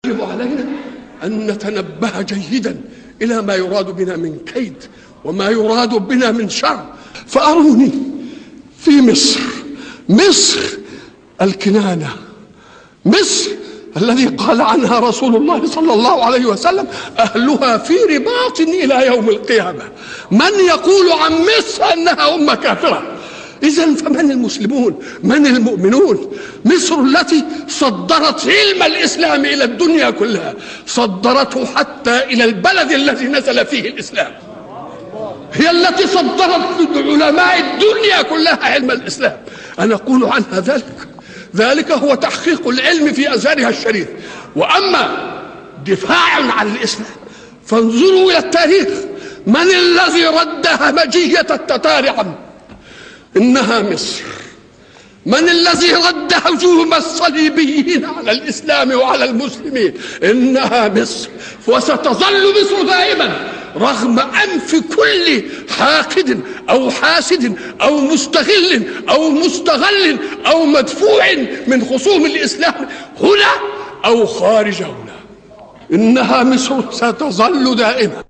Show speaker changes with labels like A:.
A: يجب علينا أن نتنبه جيدا إلى ما يراد بنا من كيد وما يراد بنا من شر. فأروني في مصر الكنانة، مصر الذي قال عنها رسول الله صلى الله عليه وسلم: أهلها في رباط إلى يوم القيامة. من يقول عن مصر أنها أمة كافرة؟ إذن فمن المسلمون؟ من المؤمنون؟ مصر التي صدرت علم الإسلام إلى الدنيا كلها، صدرته حتى إلى البلد الذي نزل فيه الإسلام. هي التي صدرت علماء الدنيا كلها علم الإسلام. أنا أقول عنها ذلك هو تحقيق العلم في أزهرها الشريف. وأما دفاع عن الإسلام فانظروا إلى التاريخ. من الذي رد همجية التتار عنه؟ إنها مصر. من الذي رد هجوم الصليبيين على الإسلام وعلى المسلمين؟ إنها مصر. وستظل مصر دائما رغم أنف كل حاقد أو حاسد أو مستغل أو مستغل أو مدفوع من خصوم الإسلام هنا أو خارج هنا. إنها مصر ستظل دائما.